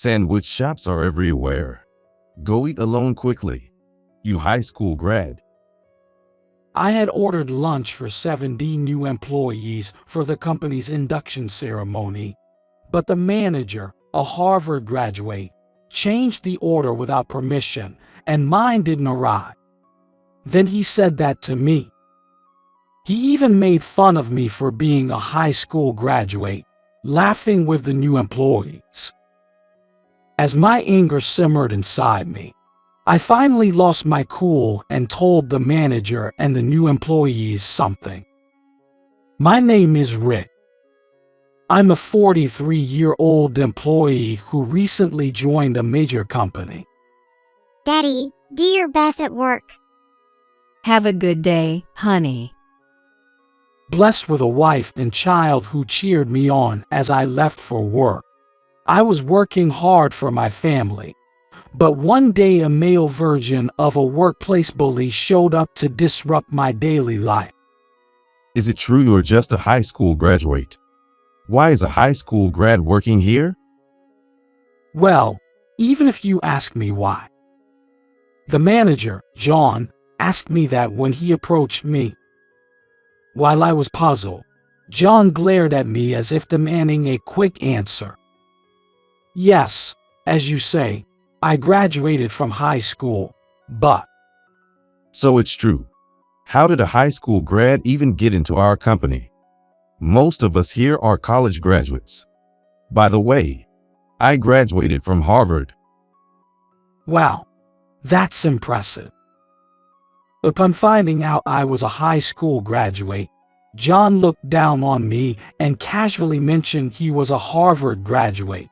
Sandwich shops are everywhere. Go eat alone quickly. You high school grad. I had ordered lunch for 70 new employees for the company's induction ceremony, but the manager, a Harvard graduate, changed the order without permission, and mine didn't arrive. Then he said that to me. He even made fun of me for being a high school graduate, laughing with the new employees. As my anger simmered inside me, I finally lost my cool and told the manager and the new employees something. My name is Rick. I'm a 43-year-old employee who recently joined a major company. Daddy, do your best at work. Have a good day, honey. Blessed with a wife and child who cheered me on as I left for work. I was working hard for my family. But one day a male version of a workplace bully showed up to disrupt my daily life. Is it true you're just a high school graduate? Why is a high school grad working here? Well, even if you ask me why. The manager, John, asked me that when he approached me. While I was puzzled, John glared at me as if demanding a quick answer. Yes, as you say, I graduated from high school, but... So it's true. How did a high school grad even get into our company? Most of us here are college graduates. By the way, I graduated from Harvard. Wow, that's impressive. Upon finding out I was a high school graduate, John looked down on me and casually mentioned he was a Harvard graduate.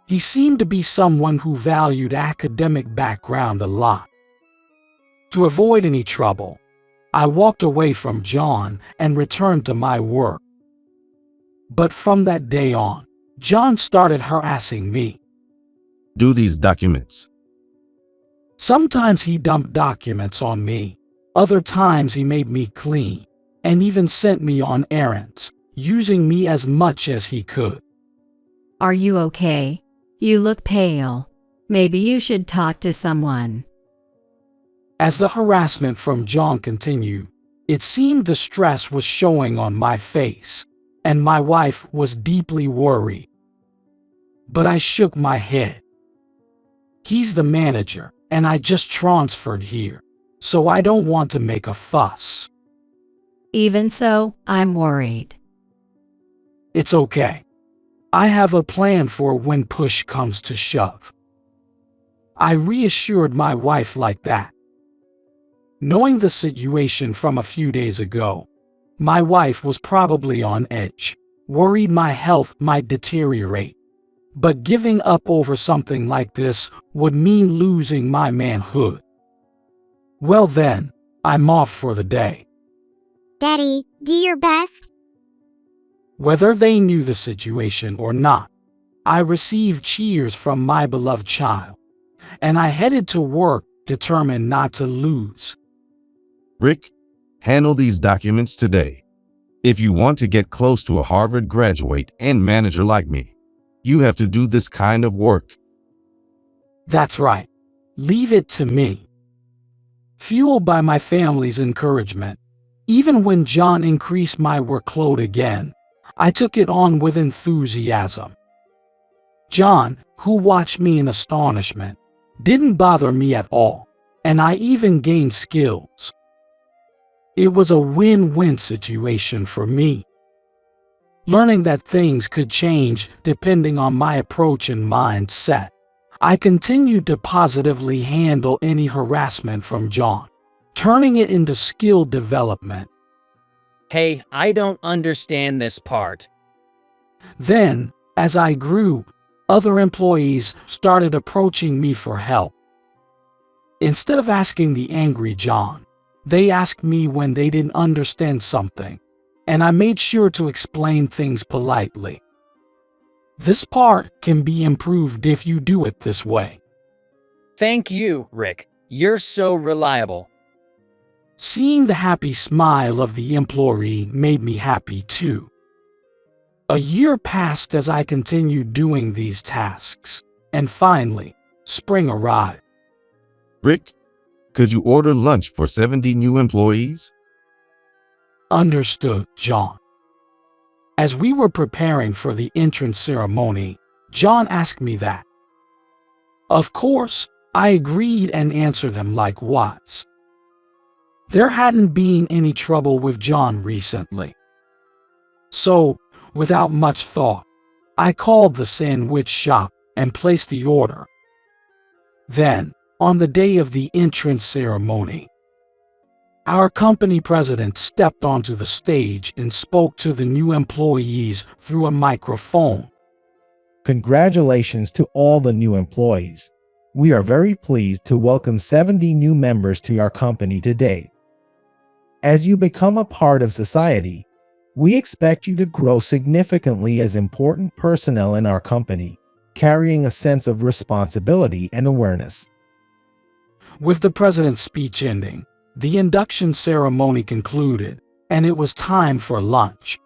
He seemed to be someone who valued academic background a lot. To avoid any trouble, I walked away from John and returned to my work. But from that day on, John started harassing me. Do these documents. Sometimes he dumped documents on me. Other times he made me clean, and even sent me on errands, using me as much as he could. Are you okay? You look pale. Maybe you should talk to someone. As the harassment from John continued, it seemed the stress was showing on my face, and my wife was deeply worried. But I shook my head. He's the manager, and I just transferred here, so I don't want to make a fuss. Even so, I'm worried. It's okay. I have a plan for when push comes to shove. I reassured my wife like that. Knowing the situation from a few days ago, my wife was probably on edge, worried my health might deteriorate. But giving up over something like this would mean losing my manhood. Well then, I'm off for the day. Daddy, do your best. Whether they knew the situation or not, I received cheers from my beloved child, and I headed to work determined not to lose. Rick, handle these documents today. If you want to get close to a Harvard graduate and manager like me, you have to do this kind of work. That's right. Leave it to me. Fueled by my family's encouragement, even when John increased my workload again, I took it on with enthusiasm. John, who watched me in astonishment, didn't bother me at all, and I even gained skills. It was a win-win situation for me. Learning that things could change depending on my approach and mindset, I continued to positively handle any harassment from John, turning it into skill development. Hey, I don't understand this part. Then, as I grew, other employees started approaching me for help. Instead of asking the angry John, they asked me when they didn't understand something, and I made sure to explain things politely. This part can be improved if you do it this way. Thank you, Rick. You're so reliable. Seeing the happy smile of the employee made me happy too. A year passed as I continued doing these tasks, and finally, spring arrived. Rick, could you order lunch for 70 new employees? Understood, John. As we were preparing for the entrance ceremony, John asked me that. Of course, I agreed and answered him likewise. There hadn't been any trouble with John recently. So, without much thought, I called the sandwich shop and placed the order. Then, on the day of the entrance ceremony, our company president stepped onto the stage and spoke to the new employees through a microphone. Congratulations to all the new employees. We are very pleased to welcome 70 new members to our company today. As you become a part of society, we expect you to grow significantly as important personnel in our company, carrying a sense of responsibility and awareness. With the president's speech ending, the induction ceremony concluded, and it was time for lunch.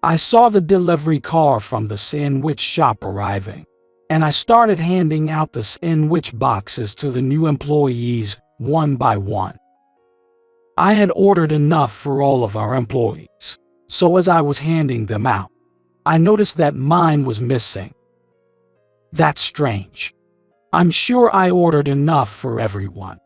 I saw the delivery car from the sandwich shop arriving, and I started handing out the sandwich boxes to the new employees one by one. I had ordered enough for all of our employees, so as I was handing them out, I noticed that mine was missing. That's strange. I'm sure I ordered enough for everyone.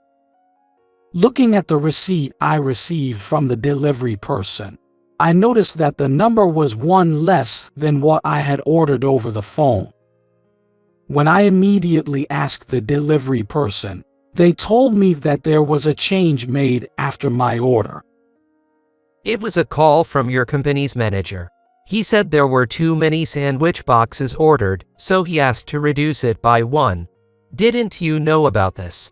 Looking at the receipt I received from the delivery person, I noticed that the number was one less than what I had ordered over the phone. When I immediately asked the delivery person, they told me that there was a change made after my order. It was a call from your company's manager. He said there were too many sandwich boxes ordered, so he asked to reduce it by one. Didn't you know about this?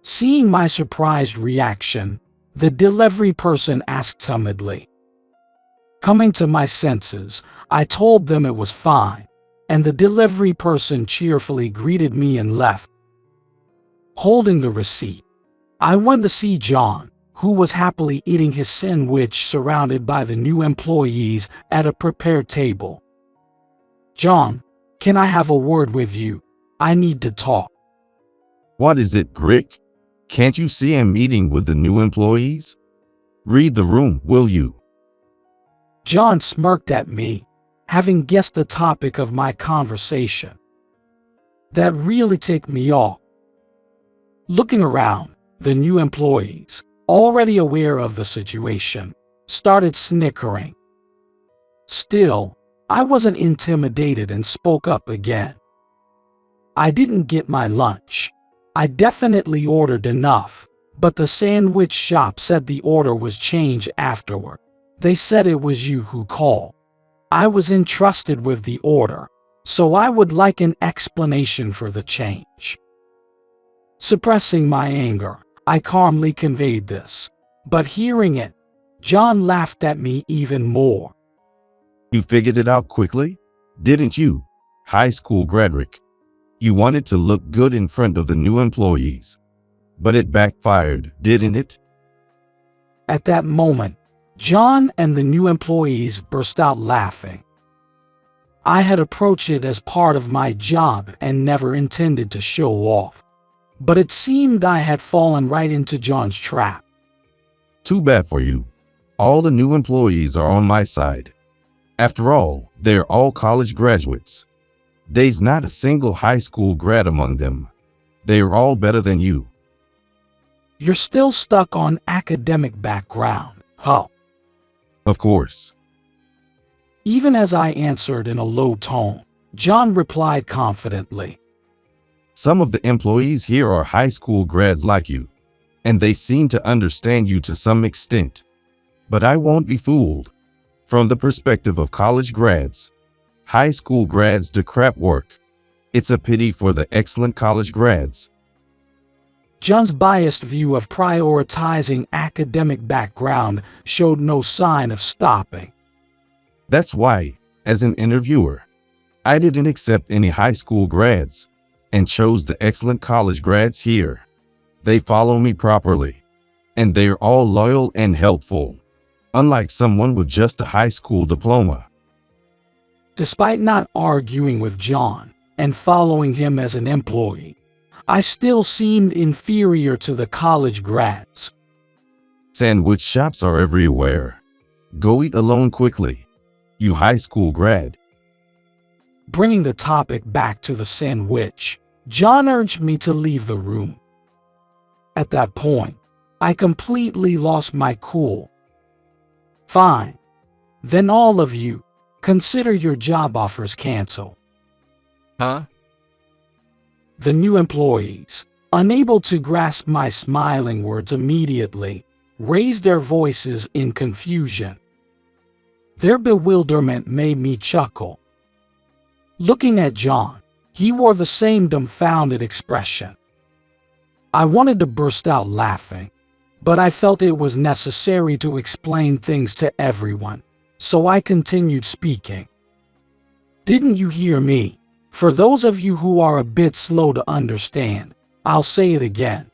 Seeing my surprised reaction, the delivery person asked timidly. Coming to my senses, I told them it was fine, and the delivery person cheerfully greeted me and left. Holding the receipt, I went to see John, who was happily eating his sandwich surrounded by the new employees at a prepared table. John, can I have a word with you? I need to talk. What is it, Rick? Can't you see I'm meeting with the new employees? Read the room, will you? John smirked at me, having guessed the topic of my conversation. That really ticked me off. Looking around, the new employees, already aware of the situation, started snickering. Still, I wasn't intimidated and spoke up again. I didn't get my lunch. I definitely ordered enough, but the sandwich shop said the order was changed afterward. They said it was you who called. I was entrusted with the order, so I would like an explanation for the change. Suppressing my anger, I calmly conveyed this, but hearing it, John laughed at me even more. You figured it out quickly, didn't you, high school grad Rick? You wanted to look good in front of the new employees, but it backfired, didn't it? At that moment, John and the new employees burst out laughing. I had approached it as part of my job and never intended to show off. But it seemed I had fallen right into John's trap. Too bad for you. All the new employees are on my side. After all, they're all college graduates. There's not a single high school grad among them. They're all better than you. You're still stuck on academic background, huh? Of course. Even as I answered in a low tone, John replied confidently. Some of the employees here are high school grads like you, and they seem to understand you to some extent. But I won't be fooled. From the perspective of college grads, high school grads do crap work. It's a pity for the excellent college grads. John's biased view of prioritizing academic background showed no sign of stopping. That's why, as an interviewer, I didn't accept any high school grads and chose the excellent college grads here. They follow me properly, and they're all loyal and helpful, unlike someone with just a high school diploma. Despite not arguing with John and following him as an employee, I still seemed inferior to the college grads. Sandwich shops are everywhere. Go eat alone quickly, you high school grad. Bringing the topic back to the sandwich, John urged me to leave the room. At that point, I completely lost my cool. Fine. Then all of you, consider your job offers canceled. Huh? The new employees, unable to grasp my smiling words immediately, raised their voices in confusion. Their bewilderment made me chuckle. Looking at John, he wore the same dumbfounded expression. I wanted to burst out laughing, but I felt it was necessary to explain things to everyone, so I continued speaking. Didn't you hear me? For those of you who are a bit slow to understand, I'll say it again.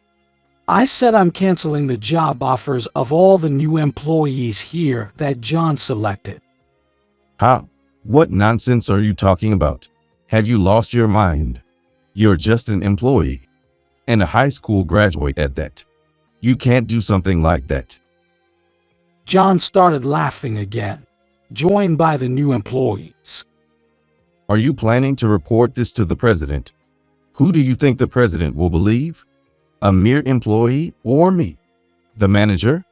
I said I'm canceling the job offers of all the new employees here that John selected. How? What nonsense are you talking about? Have you lost your mind? You're just an employee. And a high school graduate at that. You can't do something like that. John started laughing again, joined by the new employees. Are you planning to report this to the president? Who do you think the president will believe? A mere employee or me, the manager?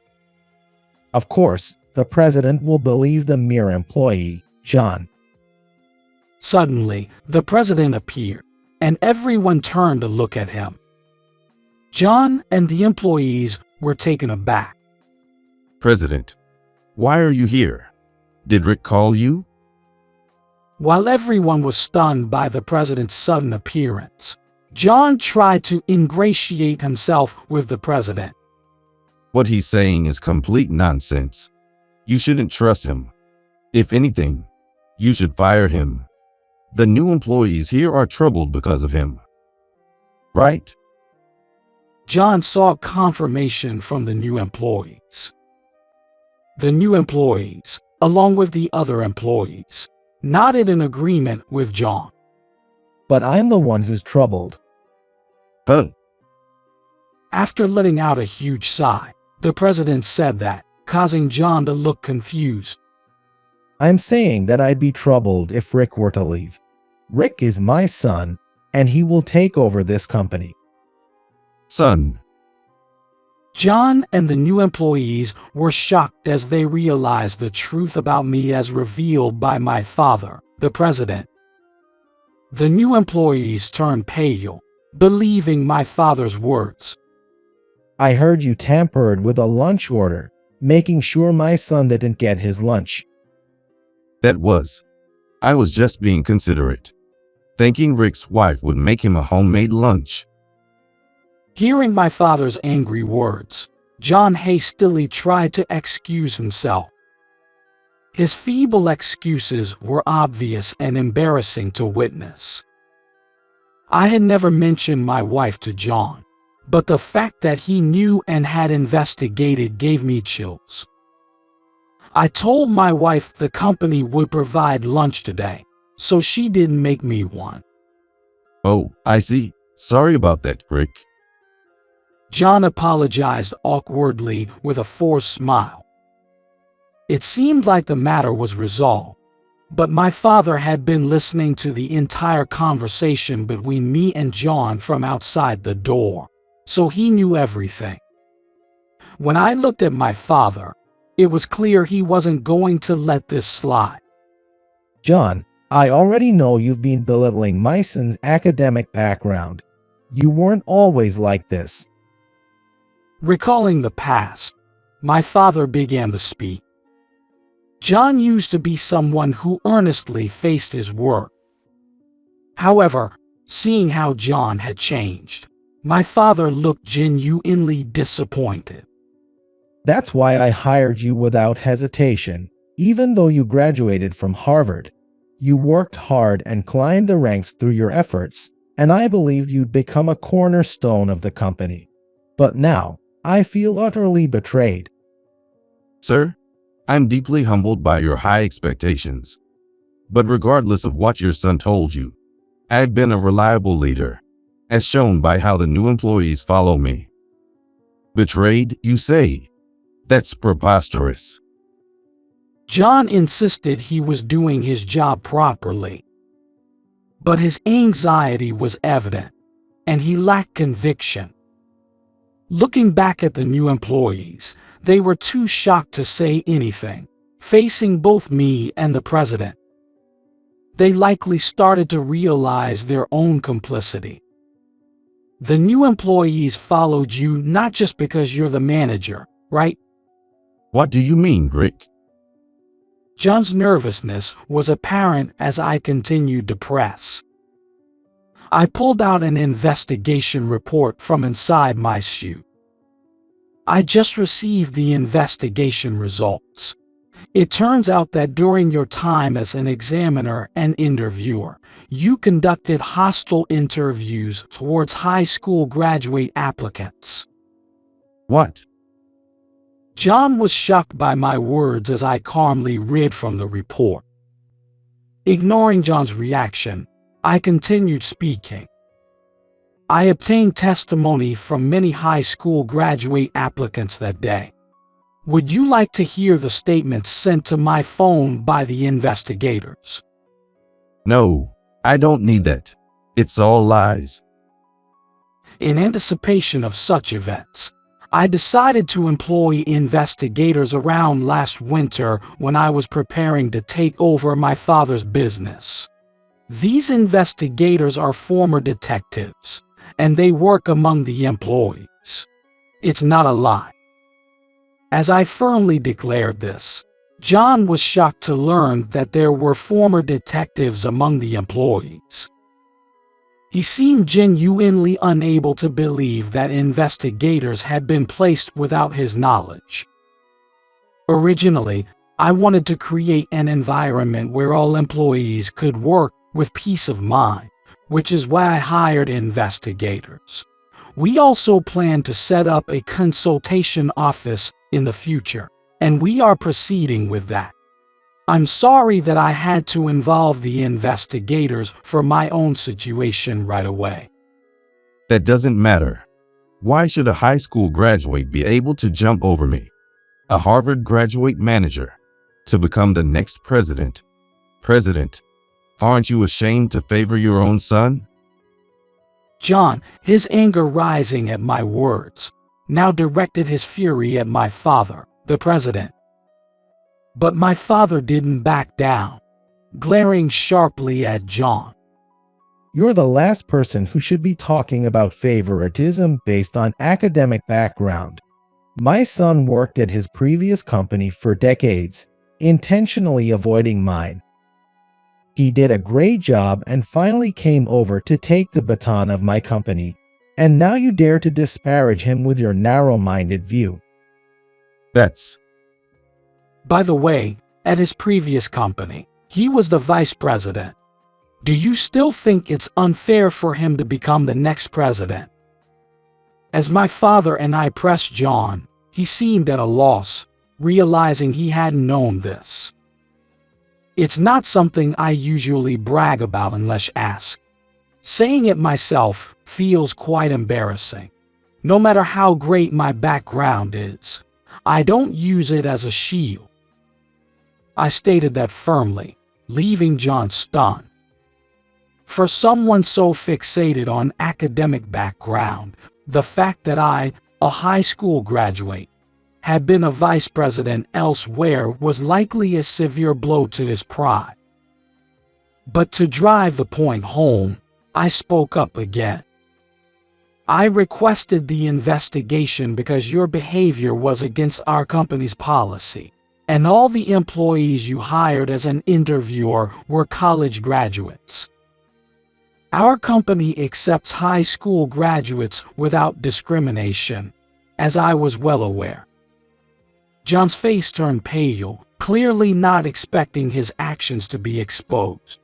Of course, the president will believe the mere employee, John. Suddenly, the president appeared, and everyone turned to look at him. John and the employees were taken aback. President, why are you here? Did Rick call you? While everyone was stunned by the president's sudden appearance, John tried to ingratiate himself with the president. What he's saying is complete nonsense. You shouldn't trust him. If anything, you should fire him. The new employees here are troubled because of him. Right? John sought confirmation from the new employees. The new employees, along with the other employees, nodded in agreement with John. But I'm the one who's troubled. Huh? After letting out a huge sigh, the president said that, causing John to look confused. I'm saying that I'd be troubled if Rick were to leave. Rick is my son, and he will take over this company. Son. John and the new employees were shocked as they realized the truth about me as revealed by my father, the president. The new employees turned pale, believing my father's words. I heard you tampered with a lunch order, making sure my son didn't get his lunch. I was just being considerate, thinking Rick's wife would make him a homemade lunch. Hearing my father's angry words, John hastily tried to excuse himself. His feeble excuses were obvious and embarrassing to witness. I had never mentioned my wife to John, but the fact that he knew and had investigated gave me chills. I told my wife the company would provide lunch today, so she didn't make me one. Oh, I see. Sorry about that, Rick. John apologized awkwardly with a forced smile. It seemed like the matter was resolved, but my father had been listening to the entire conversation between me and John from outside the door, so he knew everything. When I looked at my father, it was clear he wasn't going to let this slide. John, I already know you've been belittling my son's academic background. You weren't always like this. Recalling the past, my father began to speak. John used to be someone who earnestly faced his work. However, seeing how John had changed, my father looked genuinely disappointed. That's why I hired you without hesitation. Even though you graduated from Harvard, you worked hard and climbed the ranks through your efforts, and I believed you'd become a cornerstone of the company. But now, I feel utterly betrayed. Sir, I'm deeply humbled by your high expectations. But regardless of what your son told you, I've been a reliable leader, as shown by how the new employees follow me. Betrayed, you say? That's preposterous. John insisted he was doing his job properly. But his anxiety was evident, and he lacked conviction. Looking back at the new employees, they were too shocked to say anything, facing both me and the president. They likely started to realize their own complicity. The new employees followed you not just because you're the manager, right? What do you mean, Rick? John's nervousness was apparent as I continued to press. I pulled out an investigation report from inside my suit. I just received the investigation results. It turns out that during your time as an examiner and interviewer, you conducted hostile interviews towards high school graduate applicants. What? John was shocked by my words as I calmly read from the report. Ignoring John's reaction, I continued speaking. I obtained testimony from many high school graduate applicants that day. Would you like to hear the statements sent to my phone by the investigators? No, I don't need that. It's all lies. In anticipation of such events, I decided to employ investigators around last winter when I was preparing to take over my father's business. These investigators are former detectives, and they work among the employees. It's not a lie. As I firmly declared this, John was shocked to learn that there were former detectives among the employees. He seemed genuinely unable to believe that investigators had been placed without his knowledge. Originally, I wanted to create an environment where all employees could work with peace of mind, which is why I hired investigators. We also plan to set up a consultation office in the future, and we are proceeding with that. I'm sorry that I had to involve the investigators for my own situation right away. That doesn't matter. Why should a high school graduate be able to jump over me, a Harvard graduate manager, to become the next president? President, aren't you ashamed to favor your own son? John, his anger rising at my words, now directed his fury at my father, the president. But my father didn't back down, glaring sharply at John. You're the last person who should be talking about favoritism based on academic background. My son worked at his previous company for decades, intentionally avoiding mine. He did a great job and finally came over to take the baton of my company, and now you dare to disparage him with your narrow-minded view. By the way, at his previous company, he was the vice president. Do you still think it's unfair for him to become the next president? As my father and I pressed John, he seemed at a loss, realizing he hadn't known this. It's not something I usually brag about unless asked. Saying it myself feels quite embarrassing. No matter how great my background is, I don't use it as a shield. I stated that firmly, leaving John stunned. For someone so fixated on academic background, the fact that I, a high school graduate, had been a vice president elsewhere was likely a severe blow to his pride. But to drive the point home, I spoke up again. I requested the investigation because your behavior was against our company's policy, and all the employees you hired as an interviewer were college graduates. Our company accepts high school graduates without discrimination, as I was well aware. John's face turned pale, clearly not expecting his actions to be exposed.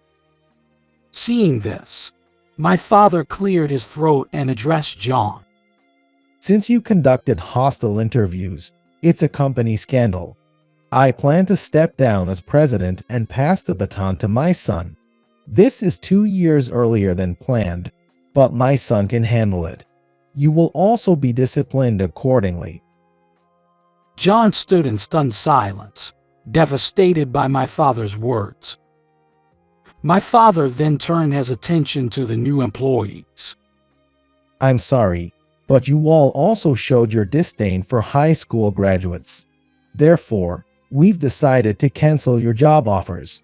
Seeing this, my father cleared his throat and addressed John. Since you conducted hostile interviews, it's a company scandal. I plan to step down as president and pass the baton to my son. This is 2 years earlier than planned, but my son can handle it. You will also be disciplined accordingly." John stood in stunned silence, devastated by my father's words. My father then turned his attention to the new employees. "I'm sorry, but you all also showed your disdain for high school graduates. Therefore, we've decided to cancel your job offers."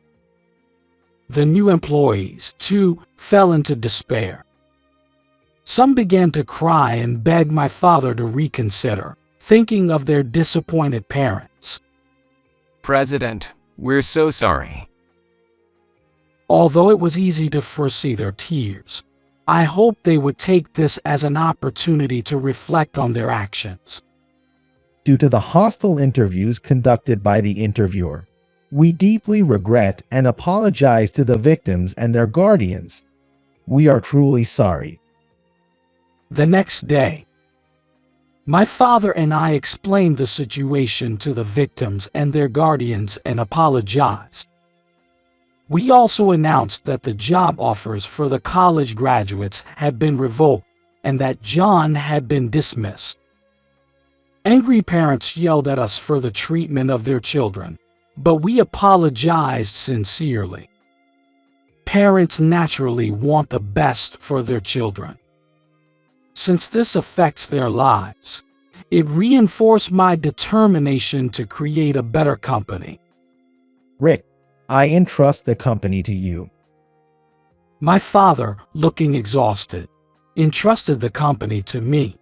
The new employees, too, fell into despair. Some began to cry and beg my father to reconsider, thinking of their disappointed parents. President, we're so sorry. Although it was easy to foresee their tears, I hoped they would take this as an opportunity to reflect on their actions. Due to the hostile interviews conducted by the interviewer, we deeply regret and apologize to the victims and their guardians. We are truly sorry. The next day, my father and I explained the situation to the victims and their guardians and apologized. We also announced that the job offers for the college graduates had been revoked and that John had been dismissed. Angry parents yelled at us for the treatment of their children, but we apologized sincerely. Parents naturally want the best for their children. Since this affects their lives, it reinforced my determination to create a better company. Rick, I entrust the company to you. My father, looking exhausted, entrusted the company to me.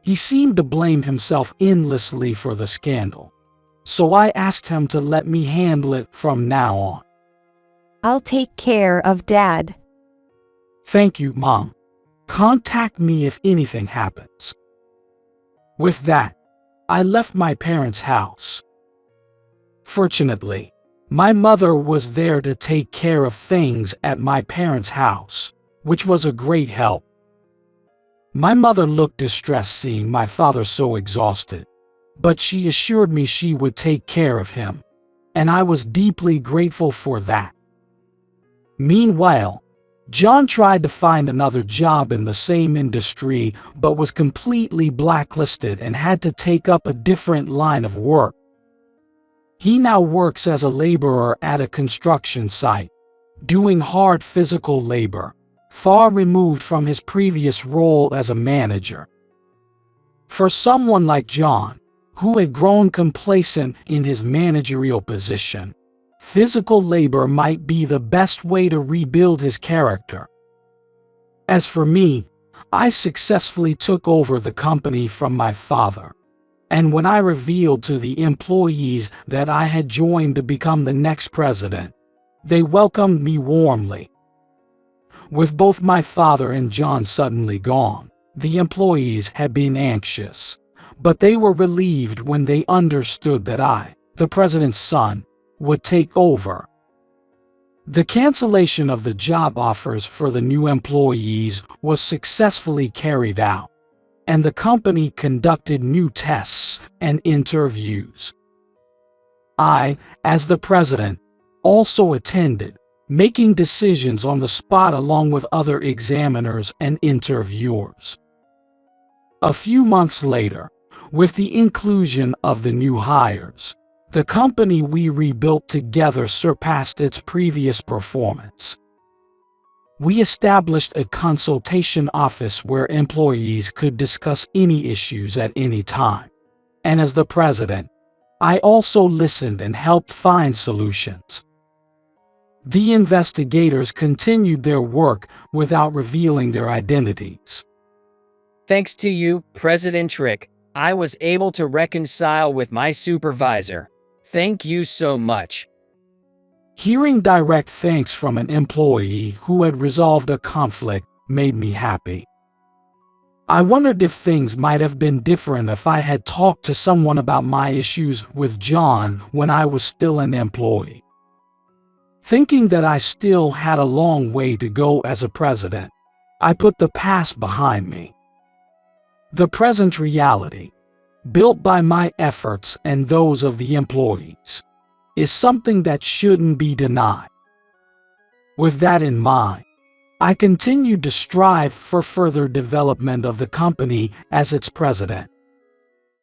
He seemed to blame himself endlessly for the scandal, so I asked him to let me handle it from now on. "I'll take care of Dad." "Thank you, Mom. Contact me if anything happens." With that, I left my parents' house. Fortunately, my mother was there to take care of things at my parents' house, which was a great help. My mother looked distressed seeing my father so exhausted, but she assured me she would take care of him, and I was deeply grateful for that. Meanwhile, John tried to find another job in the same industry but was completely blacklisted and had to take up a different line of work. He now works as a laborer at a construction site, doing hard physical labor, far removed from his previous role as a manager. For someone like John, who had grown complacent in his managerial position, physical labor might be the best way to rebuild his character. As for me, I successfully took over the company from my father, and when I revealed to the employees that I had joined to become the next president, they welcomed me warmly. With both my father and John suddenly gone, the employees had been anxious, but they were relieved when they understood that I, the president's son, would take over. The cancellation of the job offers for the new employees was successfully carried out, and the company conducted new tests and interviews. I, as the president, also attended, making decisions on the spot along with other examiners and interviewers. A few months later, with the inclusion of the new hires, the company we rebuilt together surpassed its previous performance. We established a consultation office where employees could discuss any issues at any time. And as the president, I also listened and helped find solutions. The investigators continued their work without revealing their identities. Thanks to you, President Rick, I was able to reconcile with my supervisor. Thank you so much. Hearing direct thanks from an employee who had resolved a conflict made me happy. I wondered if things might have been different if I had talked to someone about my issues with John when I was still an employee. Thinking that I still had a long way to go as a president, I put the past behind me. The present reality, built by my efforts and those of the employees, is something that shouldn't be denied. With that in mind, I continued to strive for further development of the company as its president.